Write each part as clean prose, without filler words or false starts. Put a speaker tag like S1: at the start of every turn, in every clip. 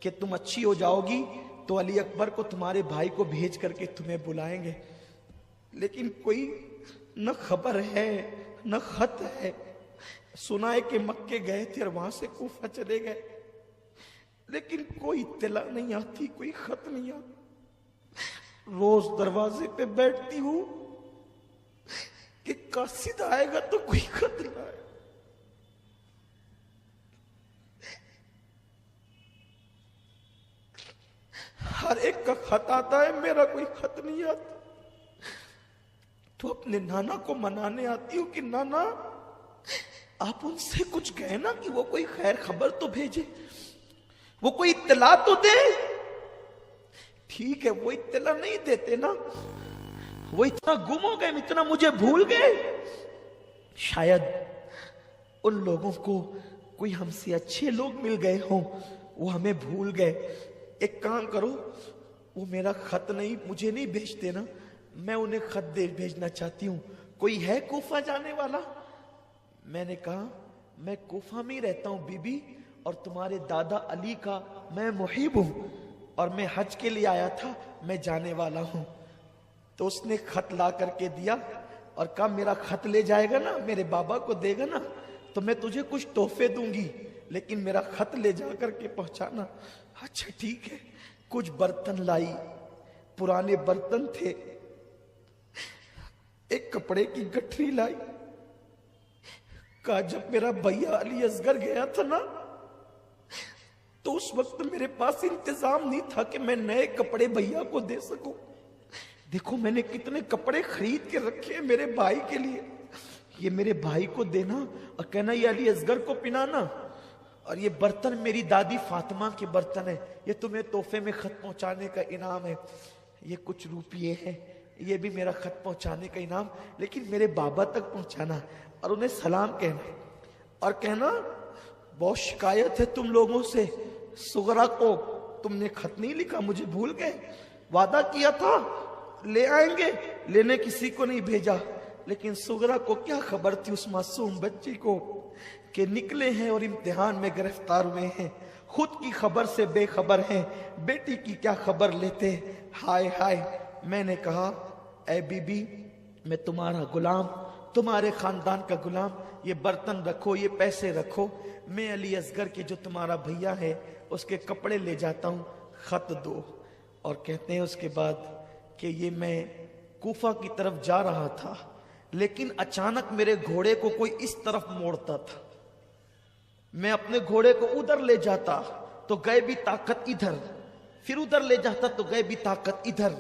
S1: کہ تم اچھی ہو جاؤ گی تو علی اکبر کو تمہارے بھائی کو بھیج کر کے تمہیں بلائیں گے، لیکن کوئی نہ خبر ہے نہ خط ہے۔ سنا ہے کہ مکے گئے تھے اور وہاں سے کوفہ چلے گئے، لیکن کوئی اطلاع نہیں آتی، کوئی خط نہیں آتا۔ روز دروازے پہ بیٹھتی ہوں کہ قاصد آئے گا تو کوئی خط لائے۔ ہر ایک کا خط آتا ہے، میرا کوئی خط نہیں آتا۔ تو اپنے نانا کو منانے آتی ہوں کہ نانا آپ ان سے کچھ کہے نا کہ وہ کوئی خیر خبر تو بھیجے، وہ کوئی اطلاع تو دے۔ ٹھیک ہے، وہ اطلاع نہیں دیتے نا، وہ اتنا گم ہو گئے، اتنا مجھے بھول گئے۔ شاید ان لوگوں کو کوئی ہم سے اچھے لوگ مل گئے ہوں، وہ ہمیں بھول گئے۔ ایک کام کرو، وہ میرا خط نہیں مجھے نہیں بھیجتے نا، میں انہیں خط دے بھیجنا چاہتی ہوں۔ کوئی ہے کوفہ جانے والا؟ میں نے کہا میں کوفہ میں ہی رہتا ہوں بی بی، اور تمہارے دادا علی کا میں محب ہوں، اور میں حج کے لیے آیا تھا، میں جانے والا ہوں۔ تو اس نے خط لا کر کے دیا اور کہا میرا خط لے جائے گا نا، میرے بابا کو دے گا نا، تو میں تجھے کچھ تحفے دوں گی، لیکن میرا خط لے جا کر کے پہنچانا۔ اچھا ٹھیک ہے۔ کچھ برتن لائی، پرانے برتن تھے، ایک کپڑے کی گٹھری لائی۔ کہا جب میرا بھیا علی اصغر گیا تھا نا، تو اس وقت میرے پاس انتظام نہیں تھا کہ میں نئے کپڑے بھیا کو دے سکوں۔ دیکھو میں نے کتنے کپڑے خرید کے رکھے ہیں میرے بھائی کے لیے، یہ میرے بھائی کو دینا اور کہنا یہ علی اصغر کو پنانا۔ اور یہ برتن میری دادی فاطمہ کے برتن ہیں، یہ تمہیں تحفے میں خط پہنچانے کا انعام ہے۔ یہ کچھ روپیے ہیں، یہ بھی میرا خط پہنچانے کا انعام، لیکن میرے بابا تک پہنچانا اور انہیں سلام کہنا، اور کہنا بہت شکایت ہے تم لوگوں سے، صغرا کو تم نے خط نہیں لکھا، مجھے بھول گئے، وعدہ کیا تھا لے آئیں گے، لینے کسی کو نہیں بھیجا۔ لیکن صغرا کو کیا خبر تھی اس معصوم بچی کو کہ نکلے ہیں اور امتحان میں گرفتار ہوئے ہیں، خود کی خبر سے بے خبر ہیں، بیٹی کی کیا خبر لیتے۔ ہائے ہائے، میں نے کہا اے بی بی میں تمہارا غلام، تمہارے خاندان کا غلام، یہ برتن رکھو، یہ پیسے رکھو، میں علی اصغر کے جو تمہارا بھیا ہے اس کے کپڑے لے جاتا ہوں، خط دو۔ اور کہتے ہیں اس کے بعد کہ یہ میں کوفہ کی طرف جا رہا تھا، لیکن اچانک میرے گھوڑے کو کوئی اس طرف موڑتا تھا، میں اپنے گھوڑے کو ادھر لے جاتا تو گئے بھی طاقت ادھر، پھر ادھر لے جاتا تو گئے بھی طاقت ادھر۔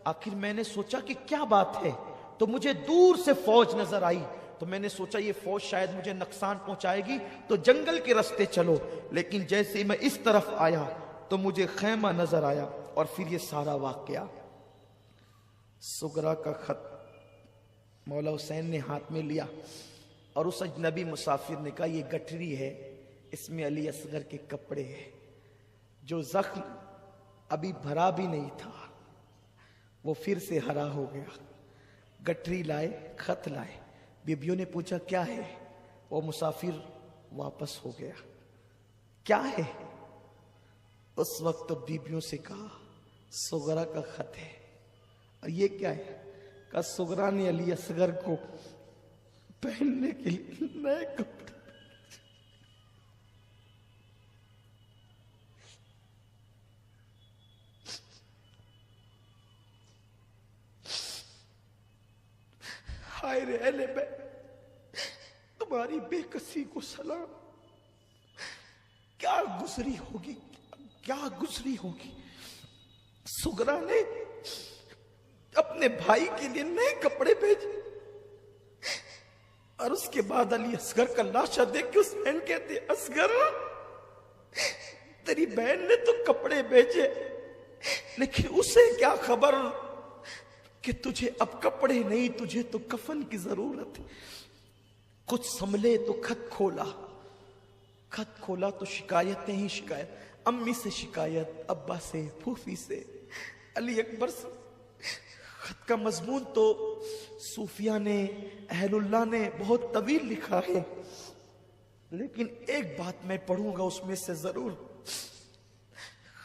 S1: آخر میں نے سوچا کہ کیا بات ہے، تو مجھے دور سے فوج نظر آئی، تو میں نے سوچا یہ فوج شاید مجھے نقصان پہنچائے گی، تو جنگل کے راستے چلو۔ لیکن جیسے ہی میں اس طرف آیا تو مجھے خیمہ نظر آیا، اور پھر یہ سارا واقعہ۔ صغرا کا خط مولا حسین نے ہاتھ میں لیا، اور اس اجنبی مسافر نے کہا یہ گٹھری ہے، اس میں علی اصغر کے کپڑے ہیں، جو زخم ابھی بھرا بھی نہیں تھا وہ پھر سے ہرا ہو گیا۔ گٹھری لائے، خط لائے، بیبیوں نے پوچھا کیا ہے، وہ مسافر واپس ہو گیا۔ کیا ہے؟ اس وقت بیبیوں سے کہا صغرا کا خط ہے۔ اور یہ کیا ہے؟ کہا صغرا نے علی اصغر کو پہننے کے لیے نئے کپڑے۔ ہائے رے اہل بیت، تمہاری بے کسی کو سلام، کیا گزری ہوگی، کیا گزری ہوگی۔ صغرا نے اپنے بھائی کے لیے نئے کپڑے بھیجے، اور اس کے بعد علی اصغر کا لاشا دیکھ کے اس بہن کہتے اصغر تیری بہن نے تو کپڑے بھیجے، لیکن اسے کیا خبر کہ تجھے اب کپڑے نہیں، تجھے تو کفن کی ضرورت ہے۔ کچھ سنبھلے تو خط کھولا، خط کھولا تو شکایتیں ہی شکایت، امی سے شکایت، ابا سے، پھوفی سے، علی اکبر سے۔ خط کا مضمون تو صوفیہ نے، اہل اللہ نے بہت طویل لکھا ہے، لیکن ایک بات میں پڑھوں گا اس میں سے ضرور۔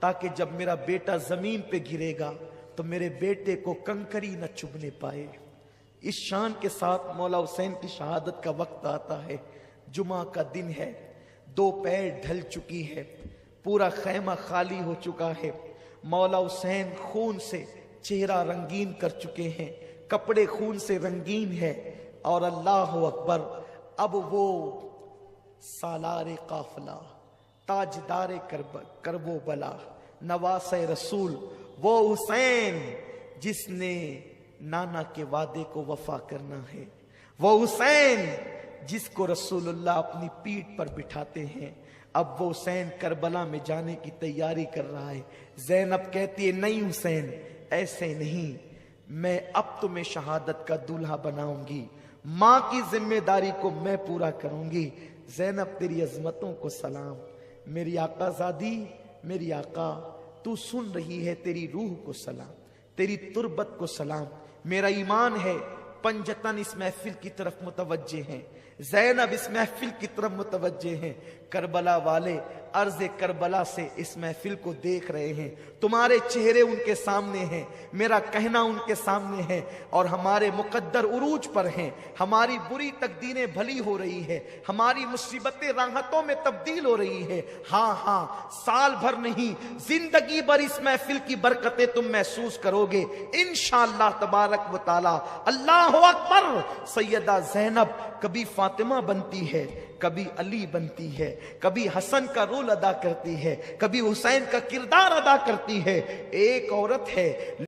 S1: تاکہ جب میرا بیٹا زمین پہ گرے گا تو میرے بیٹے کو کنکری نہ چبھنے پائے۔ اس شان کے ساتھ مولا حسین کی شہادت کا وقت آتا ہے۔ جمعہ کا دن ہے، دوپہر ڈھل چکی ہے، پورا خیمہ خالی ہو چکا ہے۔ مولا حسین خون سے چہرہ رنگین کر چکے ہیں، کپڑے خون سے رنگین ہے، اور اللہ اکبر، اب وہ سالار قافلہ، تاجدار کرب و بلا، نواس رسول، وہ حسین جس نے نانا کے وعدے کو وفا کرنا ہے، وہ حسین جس کو رسول اللہ اپنی پیٹھ پر بٹھاتے ہیں، اب وہ حسین کربلا میں جانے کی تیاری کر رہا ہے۔ زینب کہتی ہے نہیں حسین، ایسے نہیں، میں اب تمہیں شہادت کا دولہا بناؤں گی، ماں کی ذمہ داری کو میں پورا کروں گی۔ زینب تیری عظمتوں کو سلام، میری آقا زادی، میری آقا تو سن رہی ہے، تیری روح کو سلام، تیری تربت کو سلام، میرا ایمان ہے پنجتن اس محفل کی طرف متوجہ ہیں، زینب اس محفل کی طرف متوجہ ہیں، کربلا والے عرض کربلا سے اس محفل کو دیکھ رہے ہیں، تمہارے چہرے ان کے سامنے ہیں، میرا کہنا ان کے سامنے ہے، اور ہمارے مقدر عروج پر ہیں، ہماری بری تقدیریں بھلی ہو رہی ہے، ہماری مصیبتیں راحتوں میں تبدیل ہو رہی ہے۔ ہاں ہاں، سال بھر نہیں، زندگی بھر اس محفل کی برکتیں تم محسوس کرو گے انشاءاللہ تبارک و تعالی۔ اللہ اکبر۔ سیدہ زینب کبھی فاطمہ بنتی ہے، کبھی علی بنتی ہے، کبھی حسن کا رول ادا کرتی ہے، کبھی حسین کا کردار ادا کرتی ہے۔ ایک عورت ہے